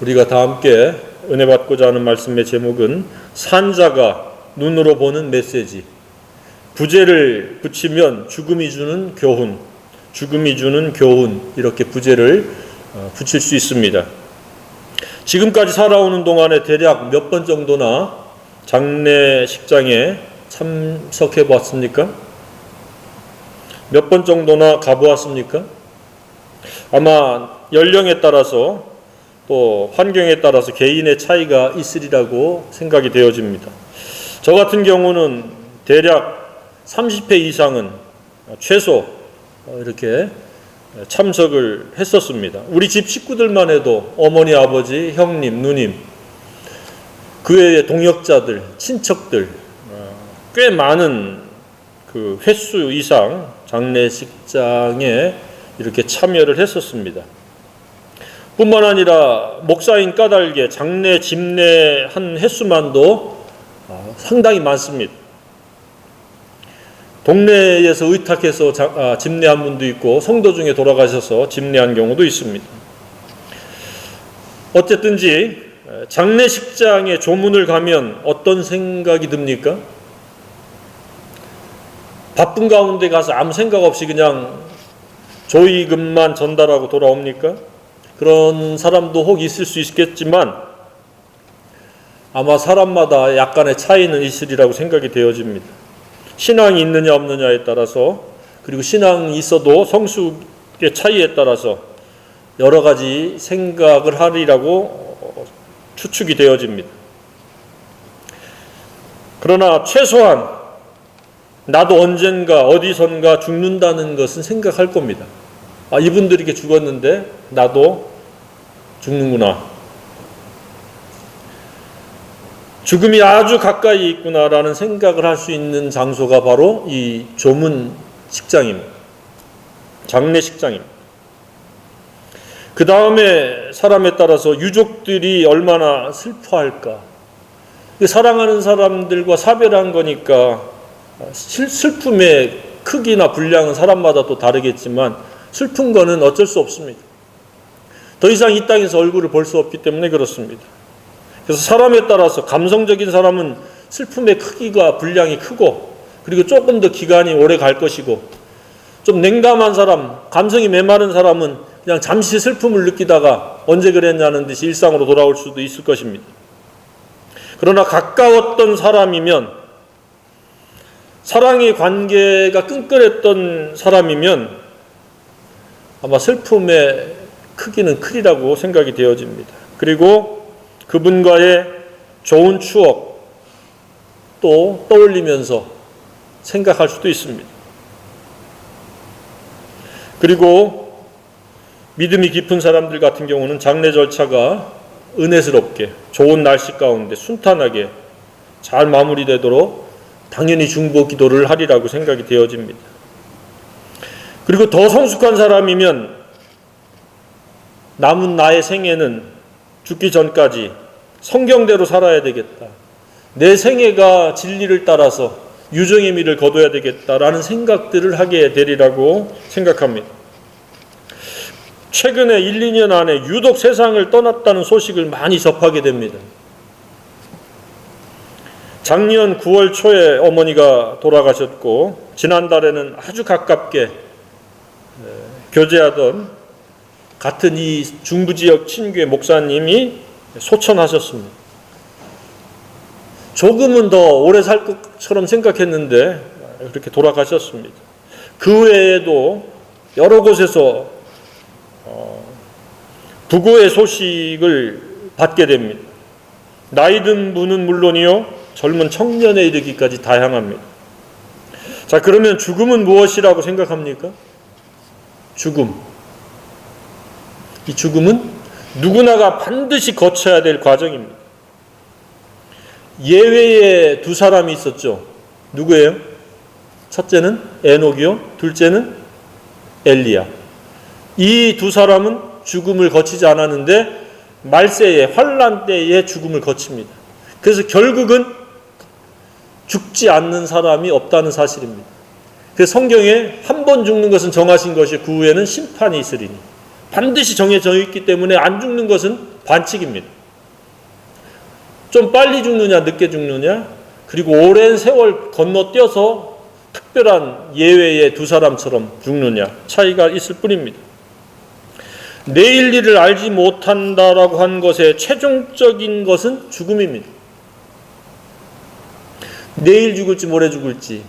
우리가 다 함께 은혜 받고자 하는 말씀의 제목은 산자가 눈으로 보는 메시지. 부제를 붙이면 죽음이 주는 교훈, 죽음이 주는 교훈, 이렇게 부제를 붙일 수 있습니다. 지금까지 살아오는 동안에 대략 몇 번 정도나 장례식장에 참석해 보았습니까? 몇 번 정도나 가보았습니까? 아마 연령에 따라서 또 환경에 따라서 개인의 차이가 있으리라고 생각이 되어집니다. 저 같은 경우는 대략 30회 이상은 최소 이렇게 참석을 했었습니다. 우리 집 식구들만 해도 어머니, 아버지, 형님, 누님, 그 외에 동역자들, 친척들 꽤 많은 그 횟수 이상 장례식장에 이렇게 참여를 했었습니다. 뿐만 아니라 목사인 까닭에 장례 집례한 횟수만도 상당히 많습니다. 동네에서 의탁해서 집례한 분도 있고 성도 중에 돌아가셔서 집례한 경우도 있습니다. 어쨌든지 장례식장에 조문을 가면 어떤 생각이 듭니까? 바쁜 가운데 가서 아무 생각 없이 그냥 조의금만 전달하고 돌아옵니까? 그런 사람도 혹 있을 수 있겠지만 아마 사람마다 약간의 차이는 있으리라고 생각이 되어집니다. 신앙이 있느냐 없느냐에 따라서, 그리고 신앙이 있어도 성숙의 차이에 따라서 여러 가지 생각을 하리라고 추측이 되어집니다. 그러나 최소한 나도 언젠가 어디선가 죽는다는 것은 생각할 겁니다. 이분들이 이렇게 죽었는데 나도 죽는구나. 죽음이 아주 가까이 있구나라는 생각을 할 수 있는 장소가 바로 이 조문식장입니다. 장례식장입니다. 그 다음에 사람에 따라서 유족들이 얼마나 슬퍼할까. 사랑하는 사람들과 사별한 거니까 슬픔의 크기나 분량은 사람마다 또 다르겠지만 슬픈 거는 어쩔 수 없습니다. 더 이상 이 땅에서 얼굴을 볼 수 없기 때문에 그렇습니다. 그래서 사람에 따라서 감성적인 사람은 슬픔의 크기가 분량이 크고, 그리고 조금 더 기간이 오래 갈 것이고, 좀 냉담한 사람, 감성이 메마른 사람은 그냥 잠시 슬픔을 느끼다가 언제 그랬냐는 듯이 일상으로 돌아올 수도 있을 것입니다. 그러나 가까웠던 사람이면, 사랑의 관계가 끈끈했던 사람이면 아마 슬픔의 크기는 크리라고 생각이 되어집니다. 그리고 그분과의 좋은 추억 또 떠올리면서 생각할 수도 있습니다. 그리고 믿음이 깊은 사람들 같은 경우는 장례 절차가 은혜스럽게 좋은 날씨 가운데 순탄하게 잘 마무리되도록 당연히 중보 기도를 하리라고 생각이 되어집니다. 그리고 더 성숙한 사람이면 남은 나의 생애는 죽기 전까지 성경대로 살아야 되겠다. 내 생애가 진리를 따라서 유정의 미를 거둬야 되겠다라는 생각들을 하게 되리라고 생각합니다. 최근에 1, 2년 안에 유독 세상을 떠났다는 소식을 많이 접하게 됩니다. 작년 9월 초에 어머니가 돌아가셨고, 지난달에는 아주 가깝게 교제하던 같은 이 중부지역 친교회 목사님이 소천하셨습니다. 조금은 더 오래 살 것처럼 생각했는데 그렇게 돌아가셨습니다. 그 외에도 여러 곳에서 부고의 소식을 받게 됩니다. 나이 든 분은 물론이요, 젊은 청년에 이르기까지 다양합니다. 자, 그러면 죽음은 무엇이라고 생각합니까? 죽음. 이 죽음은 누구나가 반드시 거쳐야 될 과정입니다. 예외의 두 사람이 있었죠. 누구예요? 첫째는 에녹이요, 둘째는 엘리야. 이 두 사람은 죽음을 거치지 않았는데 말세에, 환란 때에 죽음을 거칩니다. 그래서 결국은 죽지 않는 사람이 없다는 사실입니다. 그래서 성경에 한 번 죽는 것은 정하신 것이 그 후에는 심판이 있으리니, 반드시 정해져 있기 때문에 안 죽는 것은 반칙입니다. 좀 빨리 죽느냐 늦게 죽느냐, 그리고 오랜 세월 건너뛰어서 특별한 예외의 두 사람처럼 죽느냐 차이가 있을 뿐입니다. 내일 일을 알지 못한다라고 한 것의 최종적인 것은 죽음입니다. 내일 죽을지 모레 죽을지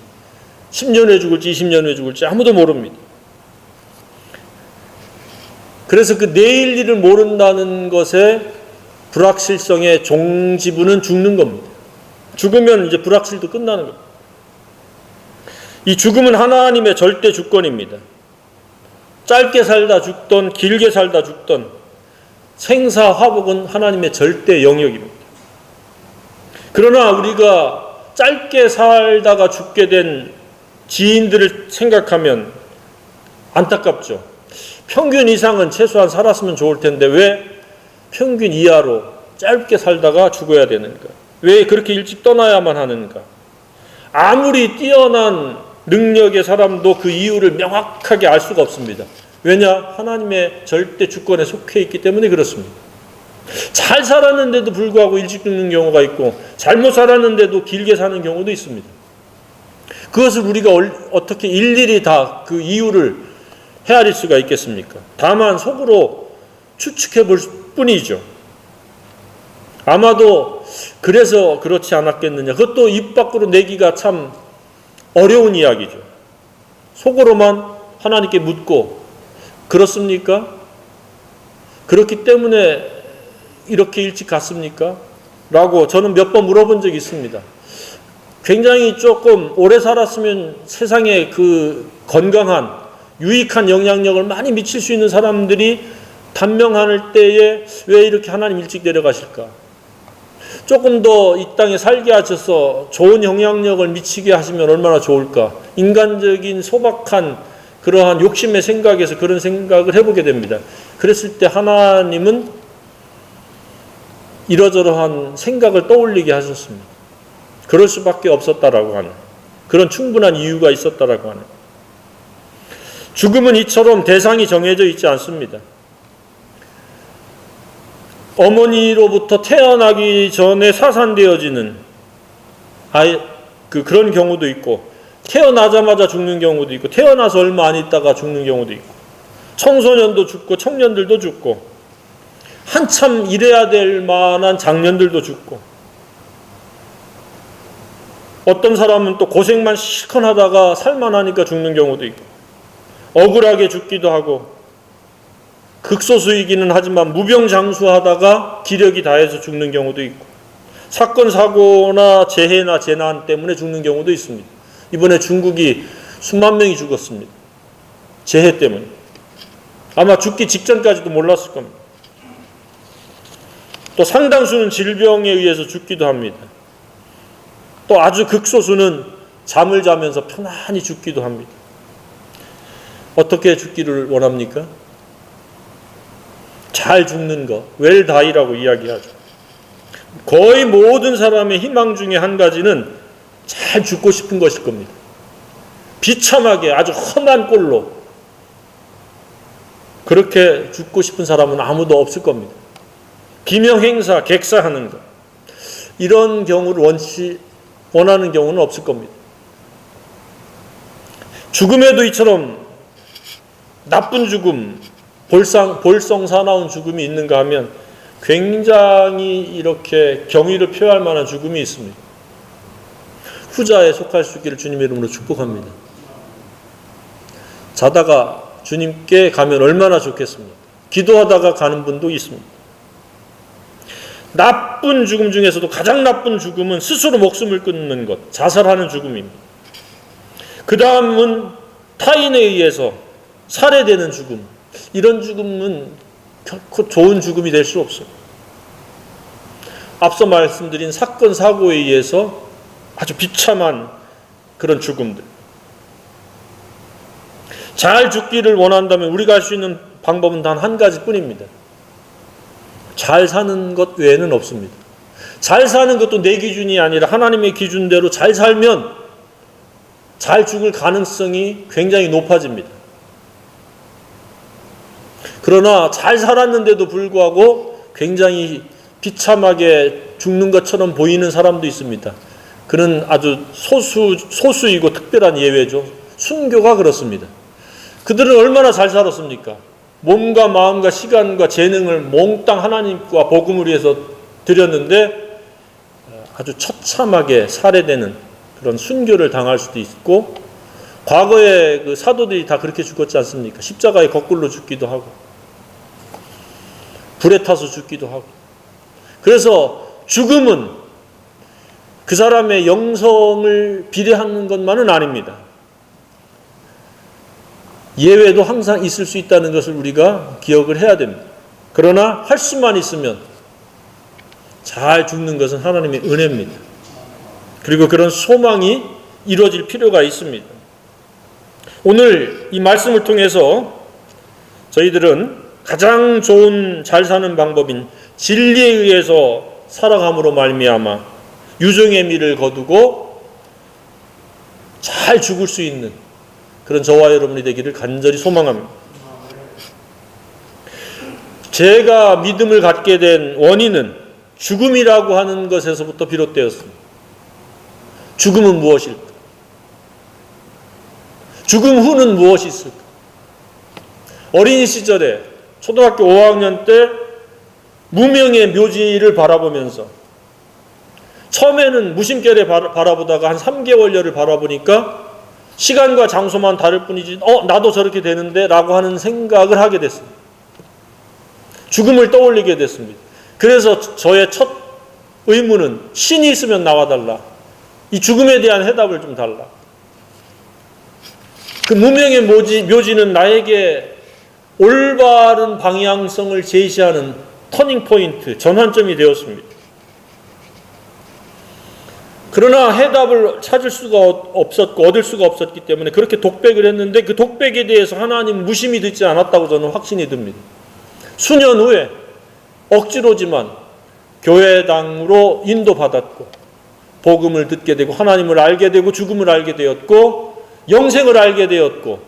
10년 후에 죽을지 20년 후에 죽을지 아무도 모릅니다. 그래서 그 내일 일을 모른다는 것의 불확실성의 종지부는 죽는 겁니다. 죽으면 이제 불확실도 끝나는 겁니다. 이 죽음은 하나님의 절대 주권입니다. 짧게 살다 죽던 길게 살다 죽던 생사화복은 하나님의 절대 영역입니다. 그러나 우리가 짧게 살다가 죽게 된 지인들을 생각하면 안타깝죠. 평균 이상은 최소한 살았으면 좋을 텐데 왜 평균 이하로 짧게 살다가 죽어야 되는가? 왜 그렇게 일찍 떠나야만 하는가? 아무리 뛰어난 능력의 사람도 그 이유를 명확하게 알 수가 없습니다. 왜냐? 하나님의 절대 주권에 속해 있기 때문에 그렇습니다. 잘 살았는데도 불구하고 일찍 죽는 경우가 있고 잘못 살았는데도 길게 사는 경우도 있습니다. 그것을 우리가 어떻게 일일이 다 그 이유를 헤아릴 수가 있겠습니까? 다만 속으로 추측해 볼 뿐이죠. 아마도 그래서 그렇지 않았겠느냐. 그것도 입 밖으로 내기가 참 어려운 이야기죠. 속으로만 하나님께 묻고 그렇습니까? 그렇기 때문에 이렇게 일찍 갔습니까? 라고 저는 몇 번 물어본 적이 있습니다. 굉장히 조금 오래 살았으면 세상에 그 건강한 유익한 영향력을 많이 미칠 수 있는 사람들이 단명할 때에 왜 이렇게 하나님 일찍 내려가실까? 조금 더 이 땅에 살게 하셔서 좋은 영향력을 미치게 하시면 얼마나 좋을까? 인간적인 소박한 그러한 욕심의 생각에서 그런 생각을 해보게 됩니다. 그랬을 때 하나님은 이러저러한 생각을 떠올리게 하셨습니다. 그럴 수밖에 없었다라고 하는 그런 충분한 이유가 있었다라고 하는. 죽음은 이처럼 대상이 정해져 있지 않습니다. 어머니로부터 태어나기 전에 사산되어지는 그런 경우도 있고, 태어나자마자 죽는 경우도 있고, 태어나서 얼마 안 있다가 죽는 경우도 있고, 청소년도 죽고 청년들도 죽고, 한참 일해야 될 만한 장년들도 죽고, 어떤 사람은 또 고생만 실컷 하다가 살만하니까 죽는 경우도 있고, 억울하게 죽기도 하고, 극소수이기는 하지만 무병장수하다가 기력이 다해서 죽는 경우도 있고, 사건 사고나 재해나 재난 때문에 죽는 경우도 있습니다. 이번에 중국이 수만 명이 죽었습니다. 재해 때문에. 아마 죽기 직전까지도 몰랐을 겁니다. 또 상당수는 질병에 의해서 죽기도 합니다. 또 아주 극소수는 잠을 자면서 편안히 죽기도 합니다. 어떻게 죽기를 원합니까? 잘 죽는 것, 웰다이라고 이야기하죠. 거의 모든 사람의 희망 중에 한 가지는 잘 죽고 싶은 것일 겁니다. 비참하게 아주 험한 꼴로 그렇게 죽고 싶은 사람은 아무도 없을 겁니다. 기명행사, 객사하는 것, 이런 경우를 원하는 경우는 없을 겁니다. 죽음에도 이처럼 나쁜 죽음, 볼썽사나운 죽음이 있는가 하면 굉장히 이렇게 경의를 표할 만한 죽음이 있습니다. 후자에 속할 수 있기를 주님의 이름으로 축복합니다. 자다가 주님께 가면 얼마나 좋겠습니까? 기도하다가 가는 분도 있습니다. 나쁜 죽음 중에서도 가장 나쁜 죽음은 스스로 목숨을 끊는 것, 자살하는 죽음입니다. 그 다음은 타인에 의해서 살해되는 죽음. 이런 죽음은 결코 좋은 죽음이 될 수 없어요. 앞서 말씀드린 사건, 사고에 의해서 아주 비참한 그런 죽음들. 잘 죽기를 원한다면 우리가 할 수 있는 방법은 단 한 가지뿐입니다. 잘 사는 것 외에는 없습니다. 잘 사는 것도 내 기준이 아니라 하나님의 기준대로 잘 살면 잘 죽을 가능성이 굉장히 높아집니다. 그러나 잘 살았는데도 불구하고 굉장히 비참하게 죽는 것처럼 보이는 사람도 있습니다. 그는 아주 소수이고 특별한 예외죠. 순교가 그렇습니다. 그들은 얼마나 잘 살았습니까? 몸과 마음과 시간과 재능을 몽땅 하나님과 복음을 위해서 드렸는데 아주 처참하게 살해되는 그런 순교를 당할 수도 있고, 과거에 그 사도들이 다 그렇게 죽었지 않습니까? 십자가에 거꾸로 죽기도 하고 불에 타서 죽기도 하고. 그래서 죽음은 그 사람의 영성을 비례하는 것만은 아닙니다. 예외도 항상 있을 수 있다는 것을 우리가 기억을 해야 됩니다. 그러나 할 수만 있으면 잘 죽는 것은 하나님의 은혜입니다. 그리고 그런 소망이 이루어질 필요가 있습니다. 오늘 이 말씀을 통해서 저희들은 가장 좋은 잘 사는 방법인 진리에 의해서 살아감으로 말미암아 유종의 미를 거두고 잘 죽을 수 있는 그런 저와 여러분이 되기를 간절히 소망합니다. 제가 믿음을 갖게 된 원인은 죽음이라고 하는 것에서부터 비롯되었습니다. 죽음은 무엇일까? 죽음 후는 무엇이 있을까? 어린이 시절에 초등학교 5학년 때 무명의 묘지를 바라보면서 처음에는 무심결에 바라보다가 한 3개월여를 바라보니까 시간과 장소만 다를 뿐이지 나도 저렇게 되는데 라고 하는 생각을 하게 됐습니다. 죽음을 떠올리게 됐습니다. 그래서 저의 첫 의문은 신이 있으면 나와달라. 이 죽음에 대한 해답을 좀 달라. 그 무명의 묘지는 나에게 올바른 방향성을 제시하는 터닝포인트, 전환점이 되었습니다. 그러나 해답을 찾을 수가 없었고 얻을 수가 없었기 때문에 그렇게 독백을 했는데 그 독백에 대해서 하나님은 무심히 듣지 않았다고 저는 확신이 듭니다. 수년 후에 억지로지만 교회당으로 인도받았고 복음을 듣게 되고 하나님을 알게 되고 죽음을 알게 되었고 영생을 알게 되었고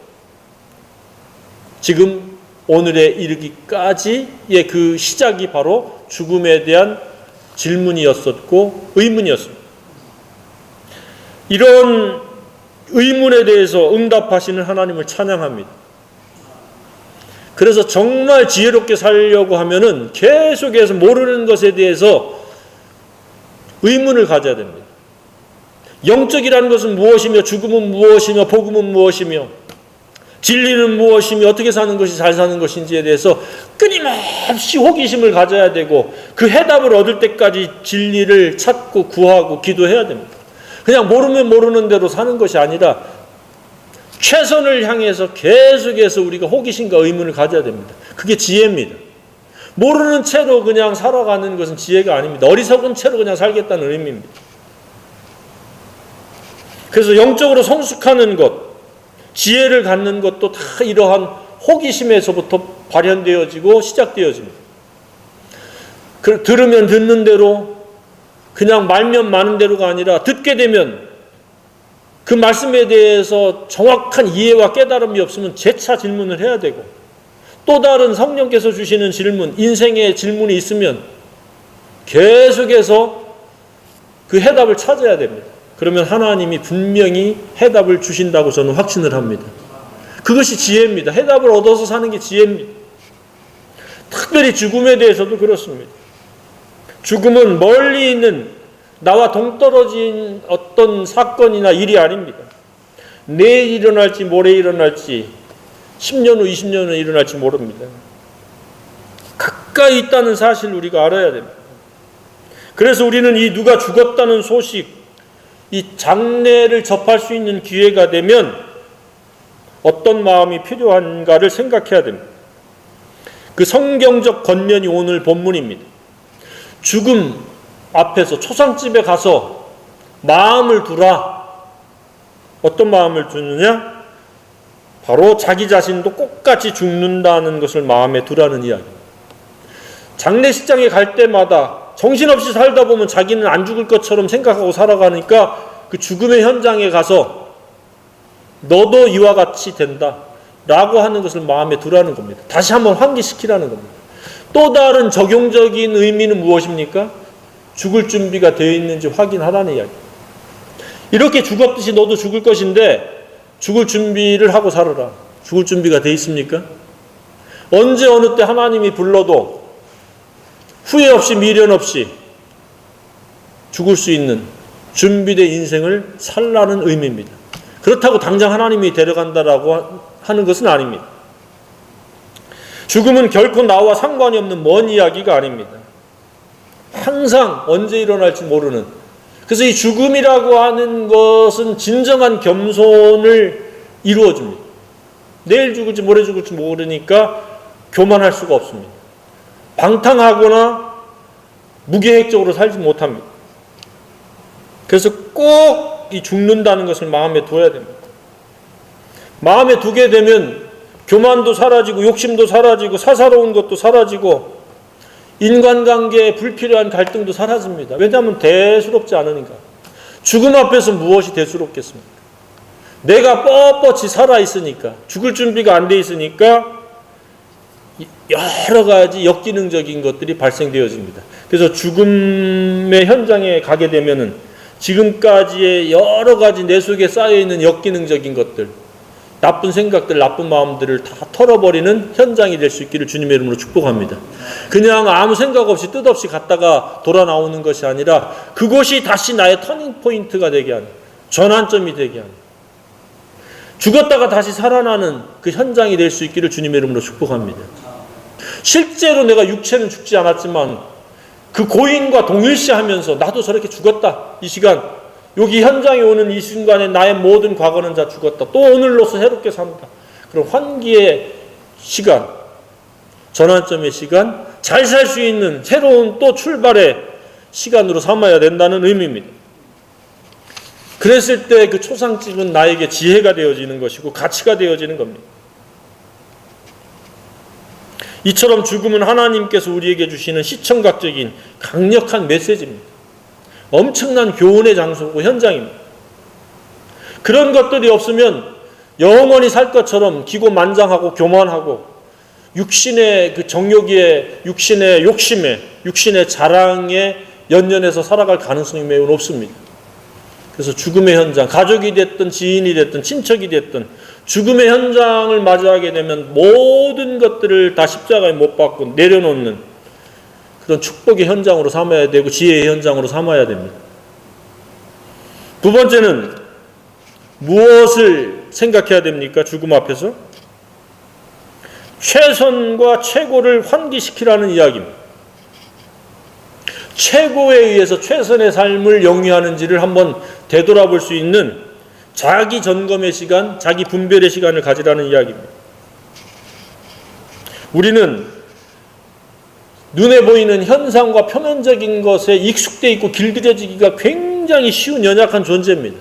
지금 오늘에 이르기까지의 그 시작이 바로 죽음에 대한 질문이었었고 의문이었습니다. 이런 의문에 대해서 응답하시는 하나님을 찬양합니다. 그래서 정말 지혜롭게 살려고 하면은 계속해서 모르는 것에 대해서 의문을 가져야 됩니다. 영적이라는 것은 무엇이며 죽음은 무엇이며 복음은 무엇이며 진리는 무엇이며 어떻게 사는 것이 잘 사는 것인지에 대해서 끊임없이 호기심을 가져야 되고 그 해답을 얻을 때까지 진리를 찾고 구하고 기도해야 됩니다. 그냥 모르면 모르는 대로 사는 것이 아니라 최선을 향해서 계속해서 우리가 호기심과 의문을 가져야 됩니다. 그게 지혜입니다. 모르는 채로 그냥 살아가는 것은 지혜가 아닙니다. 어리석은 채로 그냥 살겠다는 의미입니다. 그래서 영적으로 성숙하는 것, 지혜를 갖는 것도 다 이러한 호기심에서부터 발현되어지고 시작되어집니다. 들으면 듣는 대로 그냥 말면 많은 대로가 아니라 듣게 되면 그 말씀에 대해서 정확한 이해와 깨달음이 없으면 재차 질문을 해야 되고 또 다른 성령께서 주시는 질문, 인생의 질문이 있으면 계속해서 그 해답을 찾아야 됩니다. 그러면 하나님이 분명히 해답을 주신다고 저는 확신을 합니다. 그것이 지혜입니다. 해답을 얻어서 사는 게 지혜입니다. 특별히 죽음에 대해서도 그렇습니다. 죽음은 멀리 있는 나와 동떨어진 어떤 사건이나 일이 아닙니다. 내일 일어날지 모레 일어날지 10년 후 20년 후 일어날지 모릅니다. 가까이 있다는 사실을 우리가 알아야 됩니다. 그래서 우리는 이 누가 죽었다는 소식, 이 장례를 접할 수 있는 기회가 되면 어떤 마음이 필요한가를 생각해야 됩니다. 그 성경적 권면이 오늘 본문입니다. 죽음 앞에서 초상집에 가서 마음을 두라. 어떤 마음을 두느냐? 바로 자기 자신도 똑같이 죽는다는 것을 마음에 두라는 이야기입니다. 장례식장에 갈 때마다 정신없이 살다 보면 자기는 안 죽을 것처럼 생각하고 살아가니까 그 죽음의 현장에 가서 너도 이와 같이 된다. 라고 하는 것을 마음에 두라는 겁니다. 다시 한번 환기시키라는 겁니다. 또 다른 적용적인 의미는 무엇입니까? 죽을 준비가 되어 있는지 확인하라는 이야기. 이렇게 죽었듯이 너도 죽을 것인데 죽을 준비를 하고 살아라. 죽을 준비가 되어 있습니까? 언제 어느 때 하나님이 불러도 후회 없이 미련 없이 죽을 수 있는 준비된 인생을 살라는 의미입니다. 그렇다고 당장 하나님이 데려간다라고 하는 것은 아닙니다. 죽음은 결코 나와 상관이 없는 먼 이야기가 아닙니다. 항상 언제 일어날지 모르는, 그래서 이 죽음이라고 하는 것은 진정한 겸손을 이루어줍니다. 내일 죽을지 모레 죽을지 모르니까 교만할 수가 없습니다. 방탕하거나 무계획적으로 살지 못합니다. 그래서 꼭 이 죽는다는 것을 마음에 둬야 됩니다. 마음에 두게 되면 교만도 사라지고 욕심도 사라지고 사사로운 것도 사라지고 인간관계에 불필요한 갈등도 사라집니다. 왜냐하면 대수롭지 않으니까. 죽음 앞에서 무엇이 대수롭겠습니까? 내가 뻣뻣이 살아있으니까, 죽을 준비가 안 돼 있으니까 여러 가지 역기능적인 것들이 발생되어집니다. 그래서 죽음의 현장에 가게 되면은 지금까지의 여러 가지 내 속에 쌓여있는 역기능적인 것들, 나쁜 생각들, 나쁜 마음들을 다 털어버리는 현장이 될 수 있기를 주님의 이름으로 축복합니다. 그냥 아무 생각 없이 뜻없이 갔다가 돌아 나오는 것이 아니라 그것이 다시 나의 터닝 포인트가 되게 하는, 전환점이 되게 하는, 죽었다가 다시 살아나는 그 현장이 될 수 있기를 주님의 이름으로 축복합니다. 실제로 내가 육체는 죽지 않았지만 그 고인과 동일시하면서 나도 저렇게 죽었다. 이 시간, 여기 현장에 오는 이 순간에 나의 모든 과거는 다 죽었다. 또 오늘로서 새롭게 산다. 그런 환기의 시간, 전환점의 시간, 잘 살 수 있는 새로운 또 출발의 시간으로 삼아야 된다는 의미입니다. 그랬을 때 그 초상집은 나에게 지혜가 되어지는 것이고 가치가 되어지는 겁니다. 이처럼 죽음은 하나님께서 우리에게 주시는 시청각적인 강력한 메시지입니다. 엄청난 교훈의 장소고 현장입니다. 그런 것들이 없으면 영원히 살 것처럼 기고만장하고 교만하고 육신의 그 정욕에, 육신의 욕심에, 육신의 자랑에 연연해서 살아갈 가능성이 매우 높습니다. 그래서 죽음의 현장, 가족이 됐든 지인이 됐든 친척이 됐든 죽음의 현장을 맞이하게 되면 모든 것들을 다 십자가에 못 박고 내려놓는 그런 축복의 현장으로 삼아야 되고 지혜의 현장으로 삼아야 됩니다. 두 번째는 무엇을 생각해야 됩니까? 죽음 앞에서 최선과 최고를 환기시키라는 이야기입니다. 최고에 의해서 최선의 삶을 영위하는지를 한번 되돌아볼 수 있는 자기 점검의 시간, 자기 분별의 시간을 가지라는 이야기입니다. 우리는 눈에 보이는 현상과 표면적인 것에 익숙되어 있고 길들여지기가 굉장히 쉬운 연약한 존재입니다.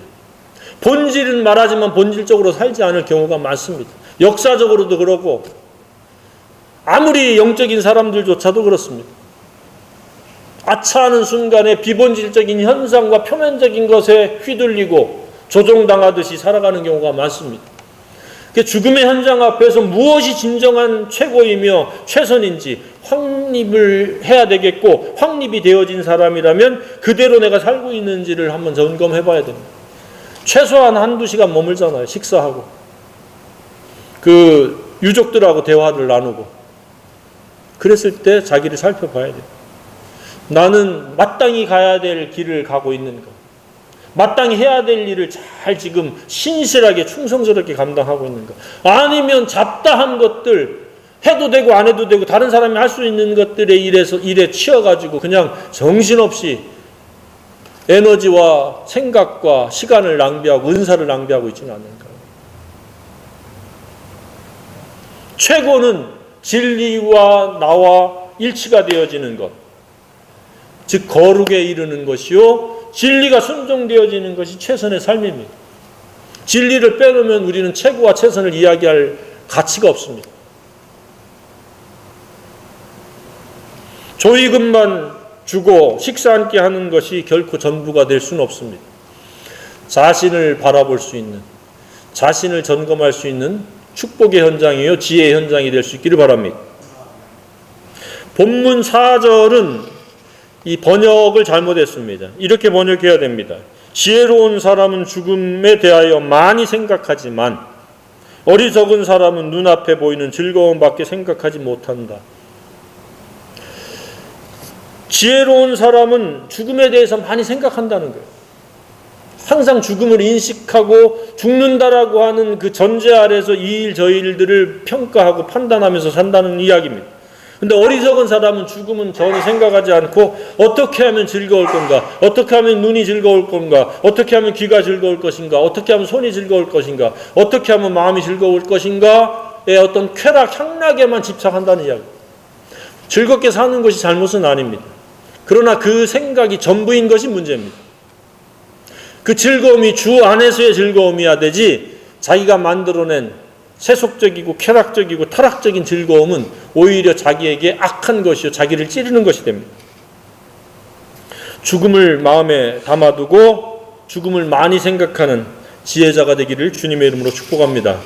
본질은 말하지만 본질적으로 살지 않을 경우가 많습니다. 역사적으로도 그렇고 아무리 영적인 사람들조차도 그렇습니다. 아차하는 순간에 비본질적인 현상과 표면적인 것에 휘둘리고 조종당하듯이 살아가는 경우가 많습니다. 죽음의 현장 앞에서 무엇이 진정한 최고이며 최선인지 확립을 해야 되겠고, 확립이 되어진 사람이라면 그대로 내가 살고 있는지를 한번 점검해 봐야 됩니다. 최소한 한두 시간 머물잖아요. 식사하고 그 유족들하고 대화를 나누고 그랬을 때 자기를 살펴봐야 돼요. 나는 마땅히 가야 될 길을 가고 있는가, 마땅히 해야 될 일을 잘 지금 신실하게 충성스럽게 감당하고 있는가, 아니면 잡다한 것들 해도 되고 안 해도 되고 다른 사람이 할 수 있는 것들의 일에 치여가지고 그냥 정신없이 에너지와 생각과 시간을 낭비하고 은사를 낭비하고 있지는 않는가. 최고는 진리와 나와 일치가 되어지는 것, 즉 거룩에 이르는 것이요 진리가 순종되어지는 것이 최선의 삶입니다. 진리를 빼놓으면 우리는 최고와 최선을 이야기할 가치가 없습니다. 조의금만 주고 식사 함께 하는 것이 결코 전부가 될 수는 없습니다. 자신을 바라볼 수 있는, 자신을 점검할 수 있는 축복의 현장이요 지혜의 현장이 될 수 있기를 바랍니다. 본문 4절은 이 번역을 잘못했습니다. 이렇게 번역해야 됩니다. 지혜로운 사람은 죽음에 대하여 많이 생각하지만 어리석은 사람은 눈앞에 보이는 즐거움밖에 생각하지 못한다. 지혜로운 사람은 죽음에 대해서 많이 생각한다는 거예요. 항상 죽음을 인식하고 죽는다라고 하는 그 전제 아래서 이 일 저 일들을 평가하고 판단하면서 산다는 이야기입니다. 근데 어리석은 사람은 죽음은 전혀 생각하지 않고 어떻게 하면 즐거울 건가? 어떻게 하면 눈이 즐거울 건가? 어떻게 하면 귀가 즐거울 것인가? 어떻게 하면 손이 즐거울 것인가? 어떻게 하면 마음이 즐거울 것인가의 어떤 쾌락, 향락에만 집착한다는 이야기. 즐겁게 사는 것이 잘못은 아닙니다. 그러나 그 생각이 전부인 것이 문제입니다. 그 즐거움이 주 안에서의 즐거움이어야 되지 자기가 만들어낸 세속적이고 쾌락적이고 타락적인 즐거움은 오히려 자기에게 악한 것이요 자기를 찌르는 것이 됩니다. 죽음을 마음에 담아두고 죽음을 많이 생각하는 지혜자가 되기를 주님의 이름으로 축복합니다.